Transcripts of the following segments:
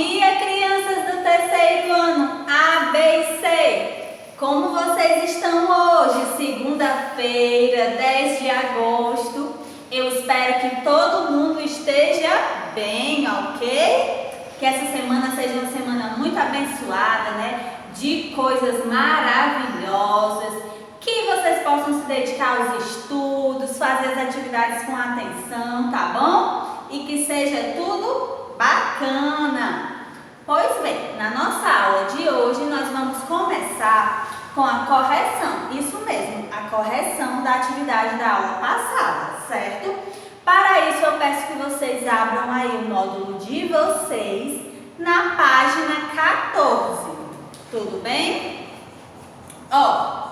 dia, crianças do terceiro ano A, B e C. Como vocês estão hoje, segunda-feira, 10 de agosto? Eu espero que todo mundo esteja bem, ok? Que essa semana seja uma semana muito abençoada, né? De coisas maravilhosas, que vocês possam se dedicar aos estudos, fazer as atividades com atenção, tá bom? E que seja tudo bacana. Pois bem, na nossa aula de hoje nós vamos começar com a correção, isso mesmo, a correção da atividade da aula passada, certo? Para isso eu peço que vocês abram aí o módulo de vocês na página 14, tudo bem? Ó,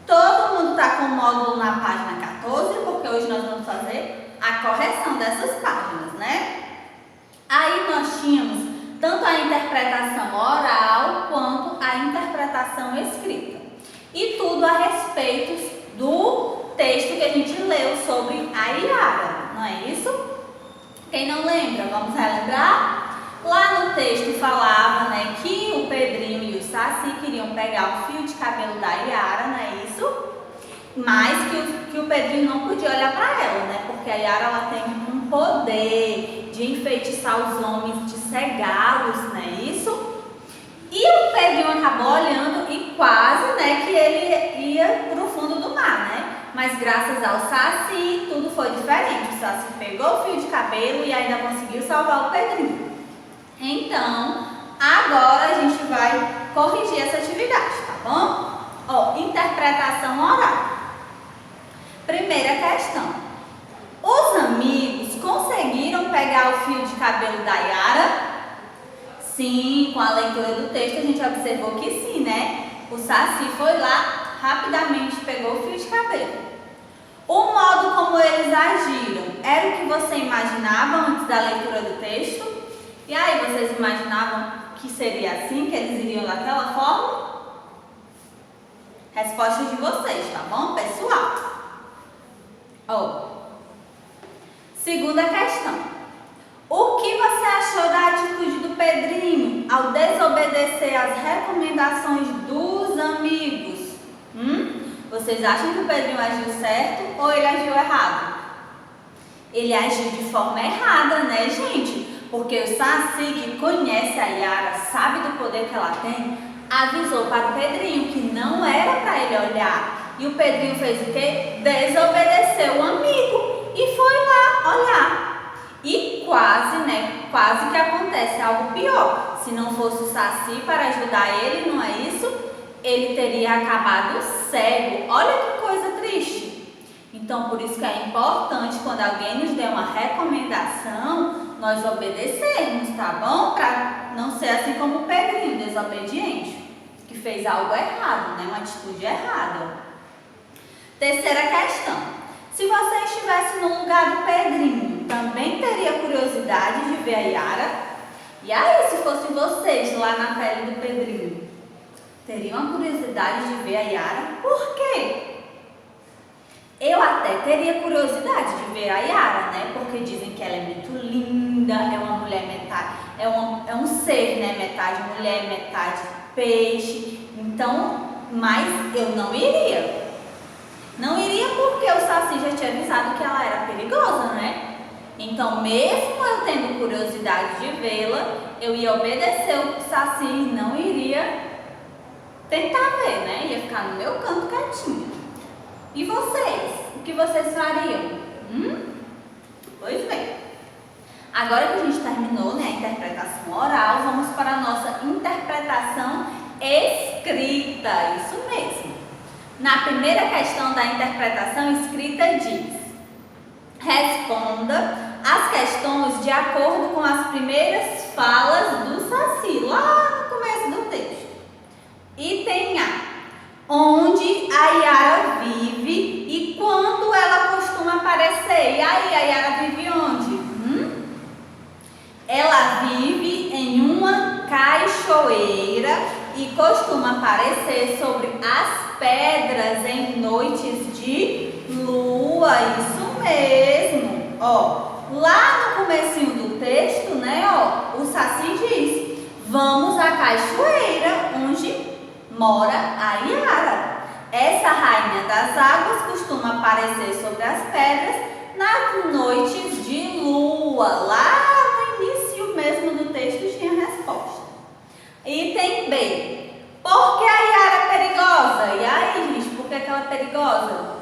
todo mundo tá com o módulo na página 14, porque hoje nós vamos fazer a correção dessas páginas, né? Aí nós tínhamos tanto a interpretação oral quanto a interpretação escrita. E tudo a respeito do texto que a gente leu sobre a Yara, não é isso? Quem não lembra, vamos relembrar? Lá no texto falava, né, que o Pedrinho e o Saci queriam pegar o fio de cabelo da Yara, não é isso? Mas que o Pedrinho não podia olhar para ela, né? Porque a Yara ela tem um poder de enfeitiçar os homens, de cegá-los, não é isso? E o Pedrinho acabou olhando e quase, né, que ele ia para o fundo do mar, né? Mas graças ao Saci, tudo foi diferente. O Saci pegou o fio de cabelo e ainda conseguiu salvar o Pedrinho. Então, agora a gente vai corrigir essa atividade, tá bom? Ó, interpretação oral. Primeira questão. Os amigos conseguiram pegar o fio de cabelo da Yara? Sim, com a leitura do texto a gente observou que sim, né? O Saci foi lá, rapidamente pegou o fio de cabelo. O modo como eles agiram era o que você imaginava antes da leitura do texto? E aí, vocês imaginavam que seria assim, que eles iriam daquela forma? Resposta de vocês, tá bom, pessoal? Ó, segunda questão. O que você achou da atitude do Pedrinho ao desobedecer às recomendações dos amigos? Vocês acham que o Pedrinho agiu certo ou ele agiu errado? Ele agiu de forma errada, né, gente? Porque o Saci, que conhece a Yara, sabe do poder que ela tem, avisou para o Pedrinho que não era para ele olhar. E o Pedrinho fez o quê? Desobedeceu o amigo e foi lá olhar. E quase, né? Quase que acontece algo pior. Se não fosse o Saci para ajudar ele, não é isso? Ele teria acabado cego. Olha que coisa triste. Então, por isso que é importante, quando alguém nos der uma recomendação, nós obedecermos, tá bom? Para não ser assim como o Pedrinho, desobediente, que fez algo errado, né? Uma atitude errada. Terceira questão. Se você estivesse no lugar do Pedrinho, também teria curiosidade de ver a Yara? E aí, se fossem vocês lá na pele do Pedrinho, teriam a curiosidade de ver a Yara? Por quê? Eu até teria curiosidade de ver a Yara, né? Porque dizem que ela é muito linda, é uma mulher metade, é um ser, né? Metade mulher, metade peixe. Então, mas eu não iria. Não iria porque o Saci já tinha avisado que ela era perigosa, né? Então, mesmo eu tendo curiosidade de vê-la, eu ia obedecer o Saci e não iria tentar ver, né? Ia ficar no meu canto quietinha. E vocês? O que vocês fariam? Pois bem. Agora que a gente terminou, né, a interpretação oral, vamos para a nossa interpretação escrita. Isso mesmo. Na primeira questão da interpretação escrita diz: responda as questões de acordo com as primeiras falas do Saci, lá no começo do texto. Item A. Onde a Yara vive e quando ela costuma aparecer. E aí, a Yara vive onde? Ela vive em uma cachoeira e costuma aparecer sobre as pedras em noites de lua. Isso mesmo. Ó, lá no comecinho do texto, né, ó, o Saci Vamos à cachoeira onde mora a Yara. Essa rainha das águas costuma aparecer sobre as pedras nas noites de lua. Lá no início mesmo do texto tinha a resposta. Item B. Por que a Yara é perigosa? E aí, gente, por que ela é perigosa?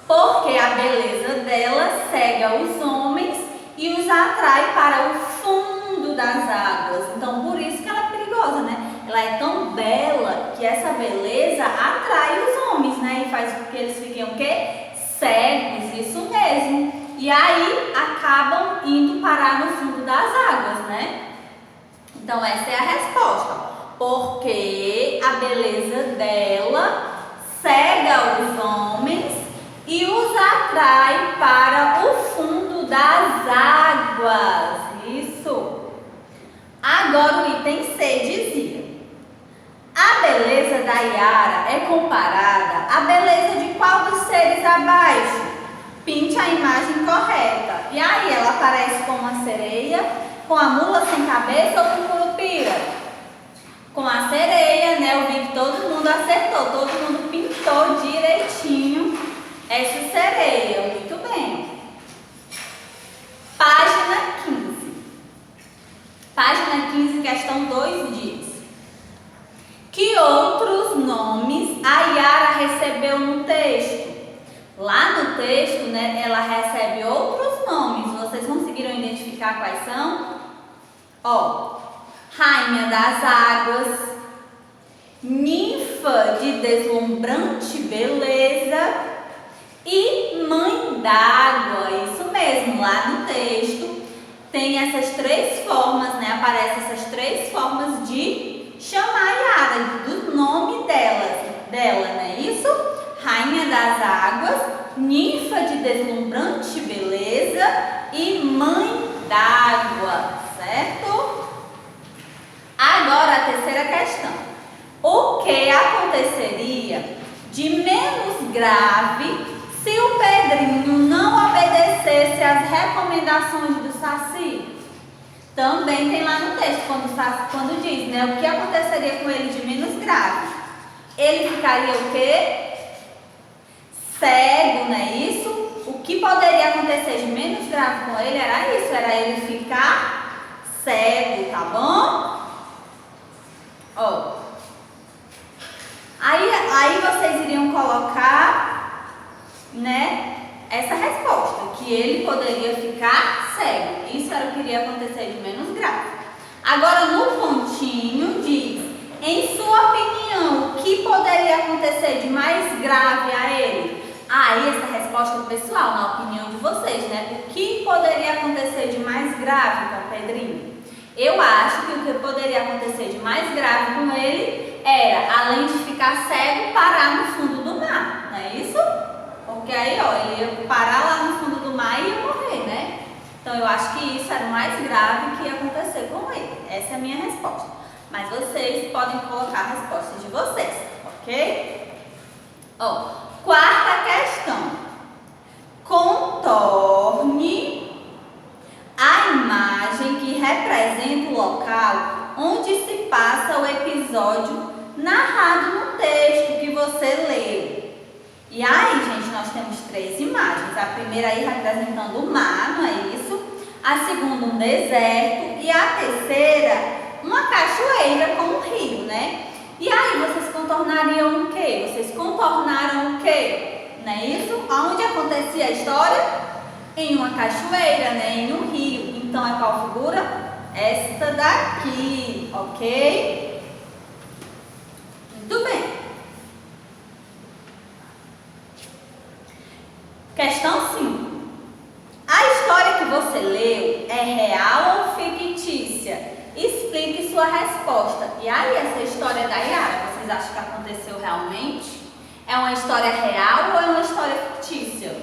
Porque a beleza dela cega os homens e os atrai para o fundo das águas. Então, por isso que ela é perigosa, né? Ela é tão bela que essa beleza atrai os homens, né? E faz com que eles fiquem o quê? Cegos, isso mesmo. E aí, acabam indo parar no fundo das águas, né? Então, essa é a resposta. Porque a beleza dela cega os homens e os atrai para o fundo das águas. Isso. Agora o item C dizia: a beleza da Yara é comparada à beleza de qual dos seres abaixo? Pinte a imagem correta. E aí, ela aparece com uma sereia, com a mula sem cabeça ou com curupira? Com a sereia, né? Eu vi que todo mundo acertou, todo mundo pintou direitinho essa sereia. Muito bem. Página 15. Página 15, questão 2 diz: que outros nomes a Yara recebeu no texto? Lá no texto, né, ela recebe outros nomes. Vocês conseguiram identificar quais são? Ó, rainha das águas, ninfa de deslumbrante beleza e mãe d'água. Isso mesmo, lá no texto tem essas três formas, né? Aparecem essas três formas de chamar a Yara, do nome dela, né? Isso? Rainha das águas, ninfa de deslumbrante beleza e mãe d'água, certo? Agora a terceira questão. O que aconteceria de menos grave se o Pedrinho não obedecesse às recomendações do Saci? Também tem lá no texto, quando diz, né, o que aconteceria com ele de menos grave. Ele ficaria o quê? Cego, não é isso? O que poderia acontecer de menos grave com ele era isso, era ele ficar cego, tá bom? Ó. Aí vocês iriam colocar, né, essa resposta, que ele poderia ficar cego. Isso era o que iria acontecer de menos grave. Agora, no pontinho, diz: em sua opinião, o que poderia acontecer de mais grave a ele? Aí, essa resposta é pessoal, na opinião de vocês, né? O que poderia acontecer de mais grave com o Pedrinho? Eu acho que o que poderia acontecer de mais grave com ele era, além de ficar cego, parar no fundo do mar, não é isso? Porque aí, ó, ele ia parar lá no fundo do mar e ia morrer, né? Então, eu acho que isso era o mais grave que ia acontecer com ele. Essa é a minha resposta. Mas vocês podem colocar a resposta de vocês, ok? Ó, quarta questão. Contorne a imagem que representa o local onde se passa o episódio narrado no texto que você leu. E aí, gente, nós temos três imagens. A primeira aí representando o mar, não é isso? A segunda, um deserto. E a terceira, uma cachoeira com um rio, né? E aí, vocês contornariam o quê? Vocês contornaram o quê? Não é isso? Onde acontecia a história? Em uma cachoeira, né? Em um rio. Então, é qual figura? Esta daqui, ok? Muito bem. Questão 5. A história que você leu é real ou fictícia? Explique sua resposta. E aí, essa história da Yara, vocês acham que aconteceu realmente? É uma história real ou é uma história fictícia?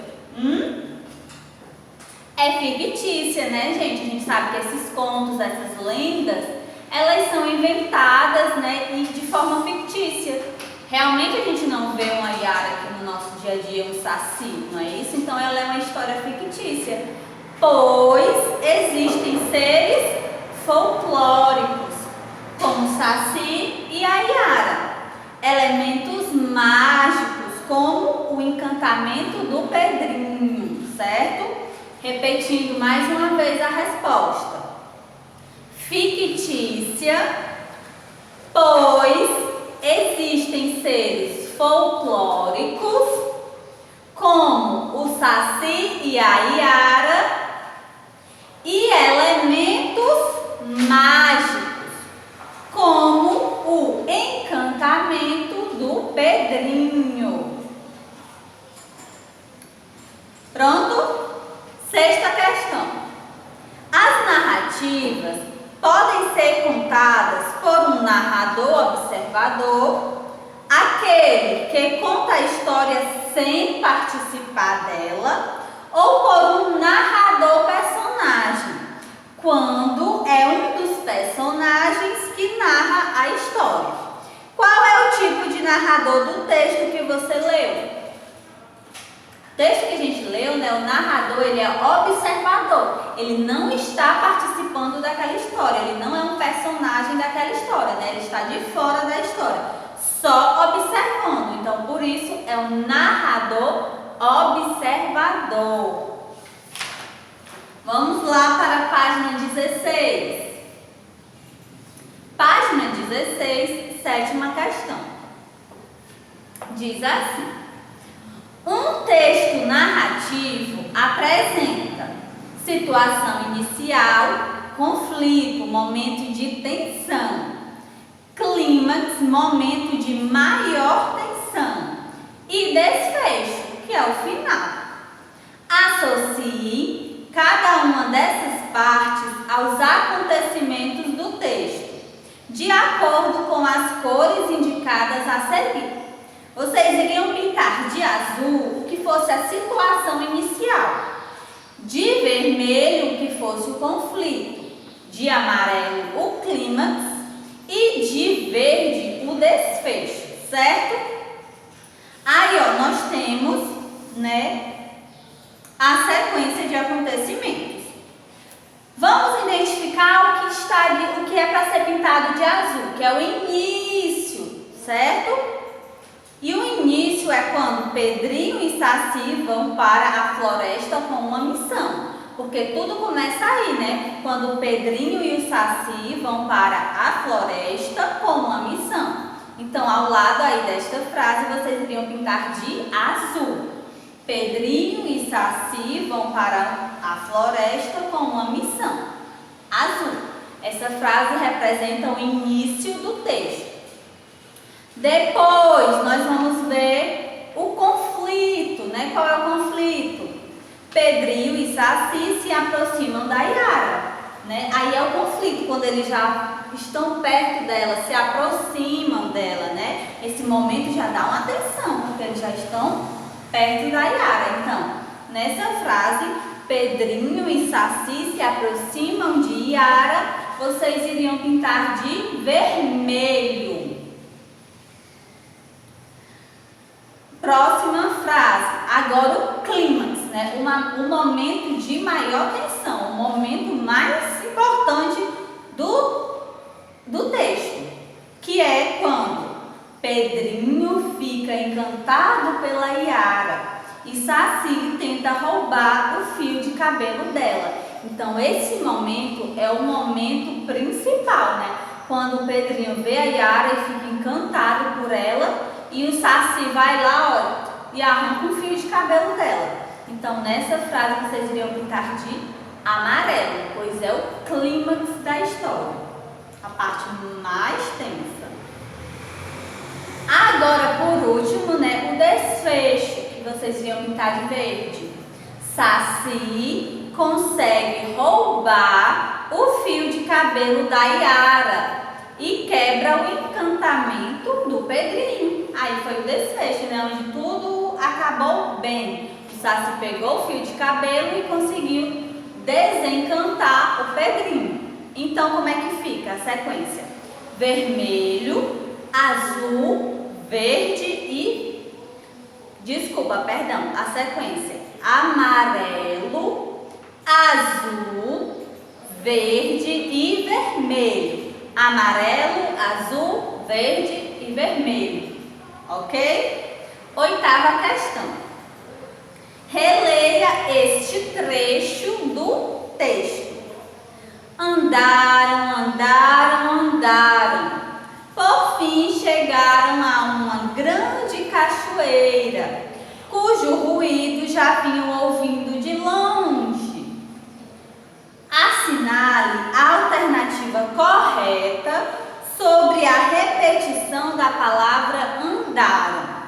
É fictícia, né, gente? A gente sabe que esses contos, essas lendas, elas são inventadas, né, e de forma fictícia. Realmente a gente não vê uma Yara aqui no nosso dia a dia, um saci, não é isso? Então ela é uma história fictícia, pois existem seres folclóricos. Saci e a Yara. Elementos mágicos, como o encantamento do Pedrinho, certo? Repetindo mais uma vez a resposta. Fictícia, pois existem seres folclóricos, como o Saci e a Yara, e elementos mágicos, como o encantamento do Pedrinho. Pronto? Sexta questão. As narrativas podem ser contadas por um narrador observador, aquele que conta a história sem participar dela, ou por um narrador personagem, quando é um dos personagens que narra a história. Qual é o tipo de narrador do texto que você leu? O texto que a gente leu, né, o narrador, ele é observador. Ele não está participando daquela história, ele não é um personagem daquela história, né? Ele está de fora da história, só observando. Então, por isso, é um narrador observador. Vamos lá para a página 16. Página 16, sétima questão. Diz assim: um texto narrativo apresenta situação inicial, conflito, momento de tensão, clímax, momento de maior tensão, e desfecho, que é o final. Associe cada uma dessas partes aos acontecimentos do texto, de acordo com as cores indicadas a seguir. Vocês iriam pintar de azul o que fosse a situação inicial, de vermelho o que fosse o conflito, de amarelo o clímax e de verde o desfecho, certo? Aí, ó, nós temos, né, a sequência de acontecimentos. Vamos identificar o que é para ser pintado de azul, que é o início, certo? E o início é quando Pedrinho e Saci vão para a floresta com uma missão. Porque tudo começa aí, né? Quando o Pedrinho e o Saci vão para a floresta com uma missão. Então, ao lado aí desta frase, vocês iriam pintar de azul. Pedrinho e Saci vão para a floresta com uma missão. Azul. Essa frase representa o início do texto. Depois, nós vamos ver o conflito, né? Qual é o conflito? Pedrinho e Saci se aproximam da Yara, né? Aí é o conflito, quando eles já estão perto dela, se aproximam dela, né? Esse momento já dá uma tensão, porque eles já estão perto da Yara. Então, nessa frase, Pedrinho e Saci se aproximam de Yara, vocês iriam pintar de vermelho. Próxima frase, agora o clímax, né? O momento de maior tensão, o momento mais importante do texto, que é quando Pedrinho fica encantado pela Yara e Saci tenta roubar o fio de cabelo dela. Então, esse momento é o momento principal, né? Quando o Pedrinho vê a Yara e fica encantado por ela, e o Saci vai lá, olha, e arranca o fio de cabelo dela. Então, nessa frase, vocês iriam pintar de amarelo, pois é o clímax da história, a parte mais tensa. Agora, por último, né, o desfecho, que vocês iriam pintar de verde. Saci consegue roubar o fio de cabelo da Yara e quebra o encantamento do Pedrinho. Aí foi o desfecho, né? Onde tudo acabou bem. O Saci pegou o fio de cabelo e conseguiu desencantar o Pedrinho. Então, como é que fica a sequência? Vermelho, azul, verde e... a sequência. Amarelo, azul, verde e vermelho. amarelo, azul, verde e vermelho, ok? Oitava questão. Releia este trecho do texto. Andaram, andaram, andaram. Por fim chegaram a uma grande cachoeira, cujo ruído já vinham ouvindo de longe. Assinale a alternativa correta sobre a repetição da palavra andaram.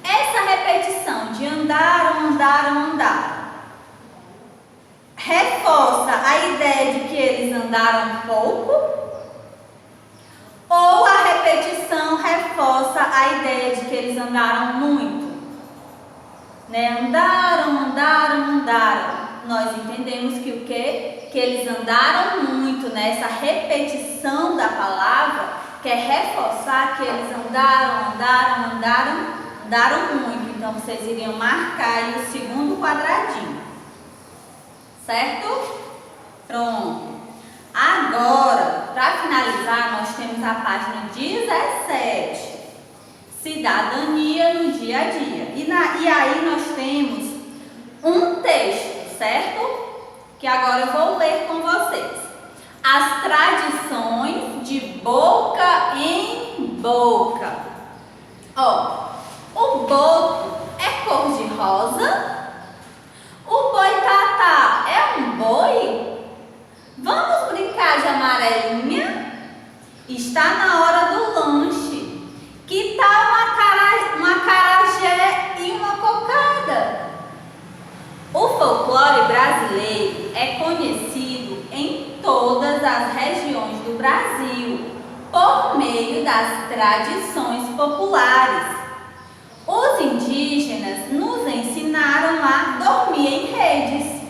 Essa repetição de andaram, andaram, andaram reforça a ideia de que eles andaram pouco, ou a repetição reforça a ideia de que eles andaram muito? Né? Andaram, andaram, andaram. Nós entendemos que o quê? Que eles andaram muito, né? Essa repetição da palavra quer reforçar que eles andaram, andaram, andaram, andaram muito. Então, vocês iriam marcar aí o segundo quadradinho. Certo? Pronto. Agora, para finalizar, nós temos a página 17. Cidadania no dia a dia. E aí nós temos um texto, certo? Que agora eu vou ler com vocês. As tradições de boca em boca. Ó, o boto é cor de rosa? O boitatá é um boi? Vamos brincar de amarelinha? Está na hora do lanche. Que tal uma acarajé e uma cocada? O folclore brasileiro é conhecido em todas as regiões do Brasil por meio das tradições populares. Os indígenas nos ensinaram a dormir em redes,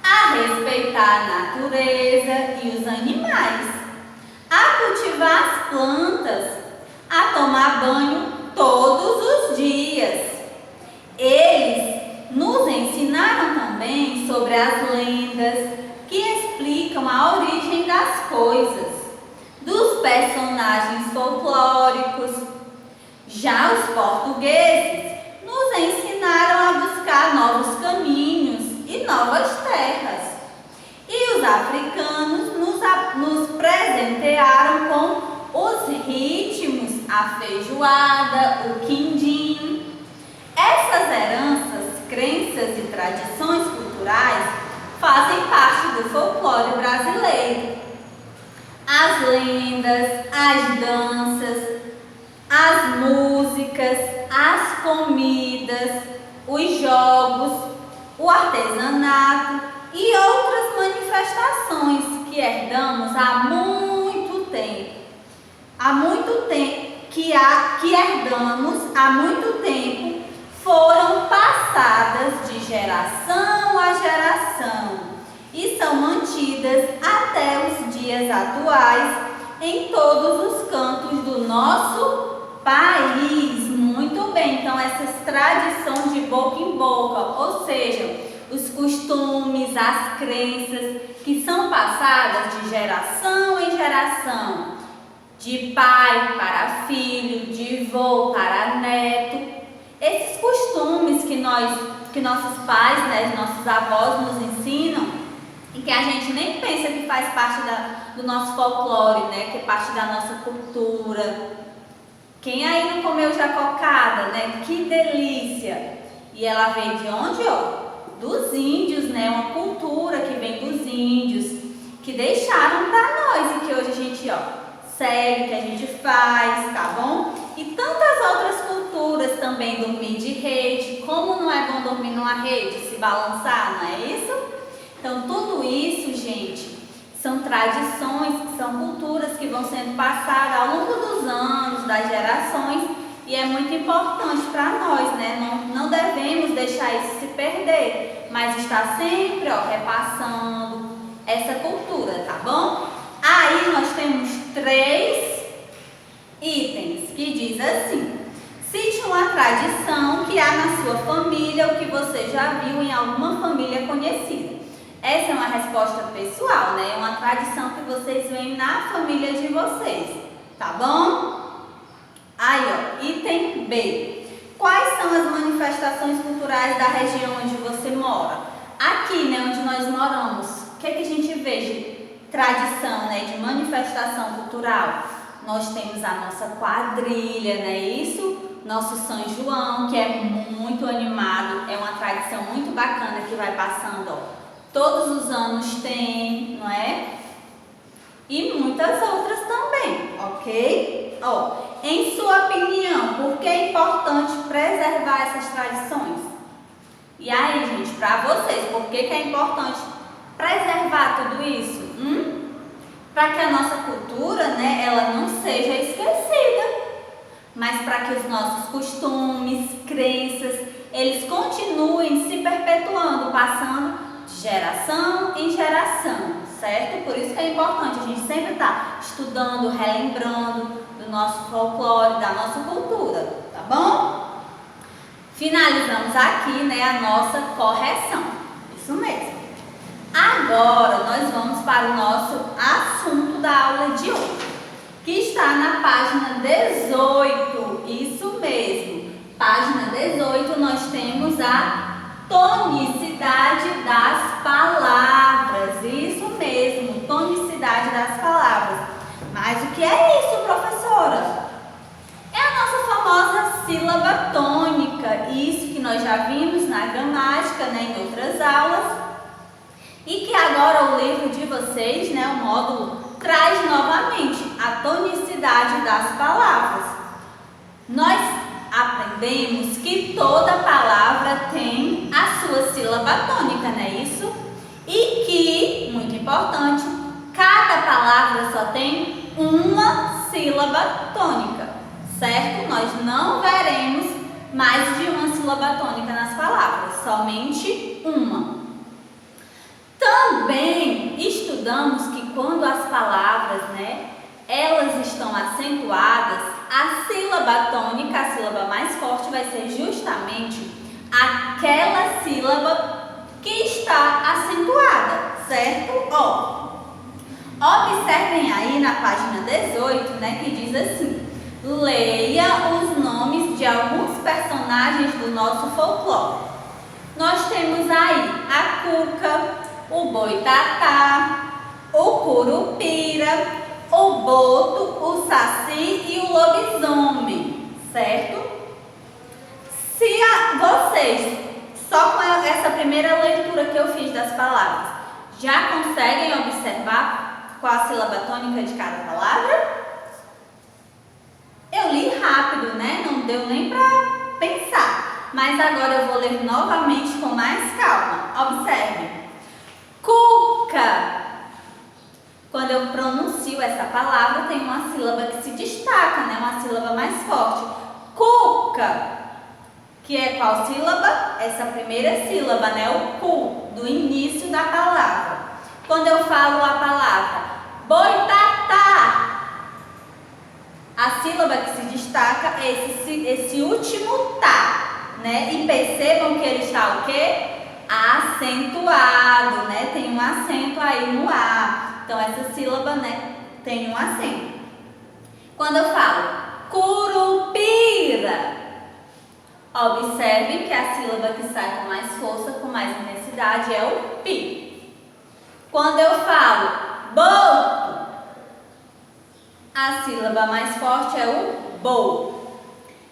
a respeitar a natureza e os animais, a cultivar as plantas, a tomar banho todos os dias. Eles nos ensinaram também sobre as lendas que explicam a origem das coisas, dos personagens folclóricos. Já os portugueses nos ensinaram a buscar novos caminhos e novas terras. E os africanos nos presentearam com os ritmos, a feijoada, o quindim. Essas heranças, crenças e tradições culturais fazem parte do folclore brasileiro. As lendas, as danças, as músicas, as comidas, os jogos, o artesanato e outras manifestações que herdamos há muito tempo. Que herdamos há muito tempo, foram passadas de geração a geração e são mantidas até os dias atuais em todos os cantos do nosso país. Muito bem, então essas tradições de boca em boca, ou seja, os costumes, as crenças que são passadas de geração em geração, de pai para filho, de vô para neto. Esses costumes que nossos pais, né, nossos avós nos ensinam e que a gente nem pensa que faz parte do nosso folclore, né, que é parte da nossa cultura. Quem aí não comeu já cocada, né? Que delícia! E ela veio de onde, ó? Dos índios, né? Uma cultura que vem dos índios, que deixaram para nós e que hoje a gente, ó, segue, que a gente faz, tá bom? E tantas outras culturas também, dormir de rede. Como não é bom dormir numa rede, se balançar, não é isso? Então, tudo isso, gente, são tradições, são culturas que vão sendo passadas ao longo dos anos, das gerações, e é muito importante para nós, né? Não devemos deixar isso se perder, mas estar sempre, ó, repassando essa cultura, tá bom? Aí nós temos 3 itens que diz assim: cite uma tradição que há na sua família ou que você já viu em alguma família conhecida. Essa é uma resposta pessoal, né? É uma tradição que vocês veem na família de vocês, tá bom? Aí, ó, item B. Quais são as manifestações culturais da região onde você mora? Aqui, né, onde nós moramos, o que é que a gente vê de tradição, né, de manifestação cultural? Nós temos a nossa quadrilha, né, isso? Nosso São João, que é muito animado, é uma tradição muito bacana que vai passando, ó. Todos os anos tem, não é? E muitas outras também, ok? Ó, em sua opinião, por que é importante preservar essas tradições? E aí, gente, para vocês, por que é importante preservar tudo isso? Para que a nossa cultura, né, ela não seja esquecida, mas para que os nossos costumes, crenças, eles continuem se perpetuando, passando de geração em geração, certo? Por isso que é importante a gente sempre estar estudando, relembrando do nosso folclore, da nossa cultura, tá bom? Finalizamos aqui, né, a nossa correção, isso mesmo. Agora nós vamos para o nosso assunto da aula de hoje, que está na página 18, isso mesmo. Página 18 nós temos a tonicidade das palavras, isso mesmo, tonicidade das palavras. Mas o que é isso, professora? É a nossa famosa sílaba tônica, isso que nós já vimos na gramática, né, em outras aulas, e que agora o livro de vocês, né, o módulo, traz novamente a tonicidade das palavras. Nós aprendemos que toda palavra tem a sua sílaba tônica, não é isso? E que, muito importante, cada palavra só tem uma sílaba tônica, certo? Nós não veremos mais de uma sílaba tônica nas palavras, somente uma. Também estudamos que quando as palavras, né, elas estão acentuadas, a sílaba tônica, a sílaba mais forte, vai ser justamente aquela sílaba que está acentuada, certo? Ó, observem aí na página 18, né, que diz assim: leia os nomes de alguns personagens do nosso folclore. Nós temos aí a Cuca, o Boitatá, o Curupira, o Boto, o Saci e o Lobisomem, certo? Se vocês, só com essa primeira leitura que eu fiz das palavras, já conseguem observar qual a sílaba tônica de cada palavra? Eu li rápido, né? Não deu nem para pensar. Mas agora eu vou ler novamente com mais calma. Observe. Cuca. Quando eu pronuncio essa palavra, tem uma sílaba que se destaca, né? Uma sílaba mais forte. Cuca. Que é qual sílaba? Essa primeira sílaba, né? O cu, do início da palavra. Quando eu falo a palavra boitatá, a sílaba que se destaca é esse último tá, né? E percebam que ele está o quê? Acentuado, né? Tem um acento aí no A. Então, essa sílaba, né, tem um acento. Quando eu falo curupira, observe que a sílaba que sai com mais força, com mais intensidade, é o pi. Quando eu falo boto, a sílaba mais forte é o bo.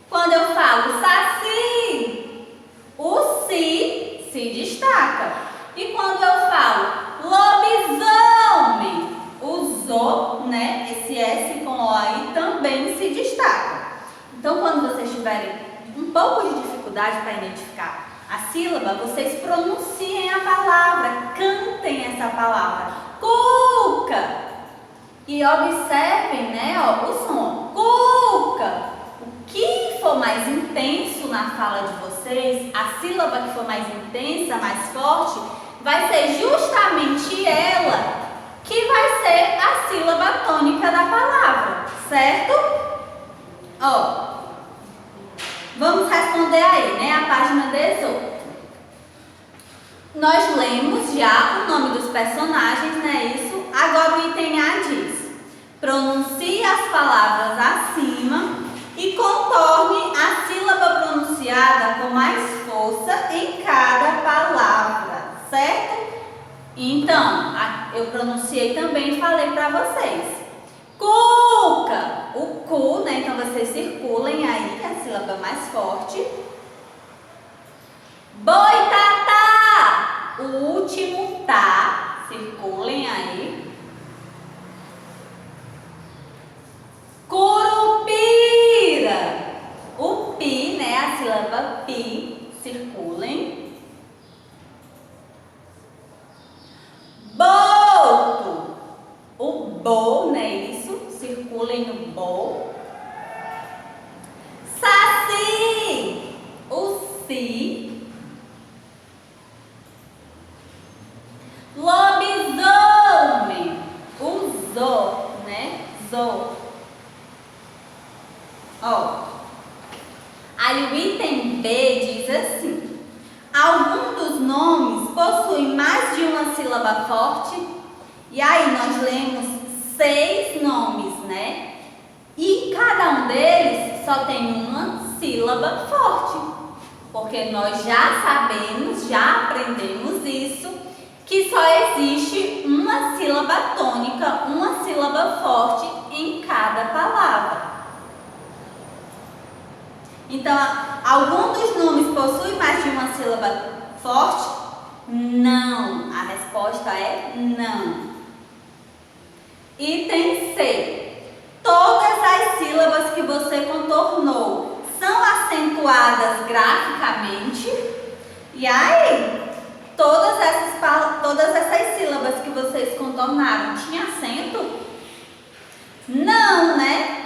Quando eu falo saci, o si se destaca. E quando eu falo lobisomem, o zo, né, esse S com O aí também se destaca. Então, quando vocês tiverem um pouco de dificuldade para identificar a sílaba, vocês pronunciem a palavra, cantem essa palavra. Cuca. E observem, né, ó, o som. Cuca. O que for mais intenso na fala de vocês, a sílaba que for mais intensa, mais forte, vai ser justamente ela que vai ser a sílaba tônica da palavra, certo? Ó, vamos responder aí, né, a página 18. Nós lemos já o nome dos personagens, não é isso? Agora o item A diz: pronuncie as palavras acima e contorne a sílaba pronunciada com mais força em cada palavra, certo? Então, eu pronunciei também e falei para vocês. Cuca, o cu, né? Então vocês circulem aí, que é a sílaba mais forte. Boitatá, o último tá, circulem aí. Curupira, o pi, né? A sílaba pi, circulem. Boto, o bo, né? Isso, circulem no bo. Saci, o si. Lobisomem, o zo, né? Zo. Ó. Aí o item B diz assim: algum dos nomes possui mais de uma sílaba forte? E aí nós lemos 6 nomes, né? E cada um deles só tem uma sílaba forte. Porque nós já sabemos, já aprendemos isso, que só existe uma sílaba tônica, uma sílaba forte em cada palavra. Então, algum dos nomes possui mais de uma sílaba forte? Não. A resposta é não. Item C. Todas as sílabas que você contornou são acentuadas graficamente? E aí, todas essas sílabas que vocês contornaram tinham acento? Não, né?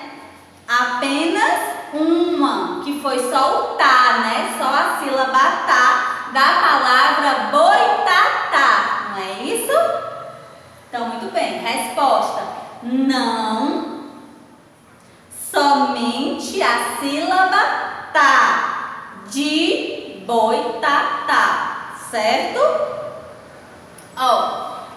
Apenas uma, que foi só o tá, né? Só a sílaba tá da palavra boitatá, não é isso? Então, muito bem. Resposta: não. Somente a sílaba tá de boitatá, certo? Ó,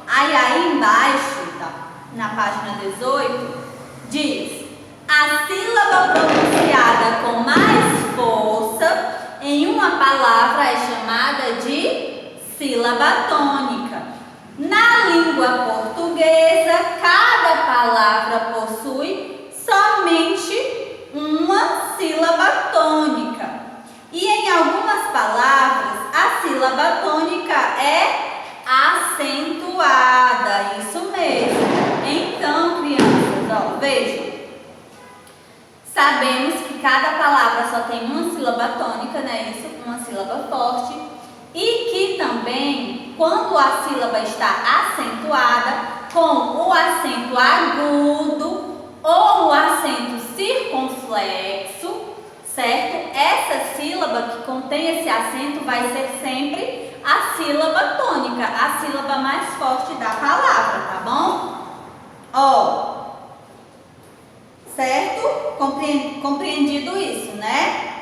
aí embaixo, tá, na página 18, diz: a sílaba pronunciada com mais força em uma palavra é chamada de sílaba tônica. Na língua portuguesa, cada palavra possui somente uma sílaba tônica. E em algumas palavras, a sílaba tônica é acentuada. Isso mesmo. Então, crianças, ó, vejam. Sabemos que cada palavra só tem uma sílaba tônica, né? Isso, uma sílaba forte. E que também, quando a sílaba está acentuada, com o acento agudo ou o acento circunflexo, certo? Essa sílaba que contém esse acento vai ser sempre a sílaba tônica, a sílaba mais forte da palavra, tá bom? Ó. Certo? Compreendido isso, né?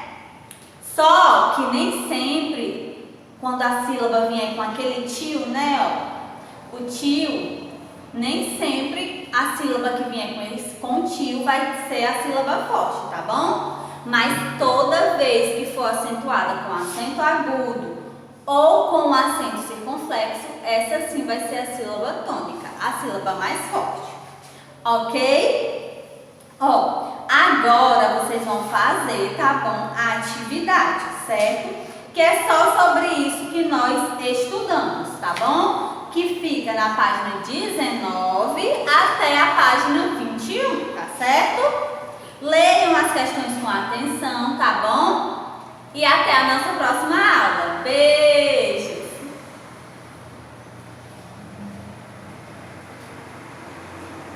Só que nem sempre, quando a sílaba vier com aquele tio, né? Ó, o tio, nem sempre a sílaba que vier com tio vai ser a sílaba forte, tá bom? Mas toda vez que for acentuada com acento agudo ou com acento circunflexo, essa sim vai ser a sílaba tônica, a sílaba mais forte. Ok? Ó, agora vocês vão fazer, tá bom, a atividade, certo? Que é só sobre isso que nós estudamos, tá bom? Que fica na página 19 até a página 21, tá certo? Leiam as questões com atenção, tá bom? E até a nossa próxima aula. Beijo!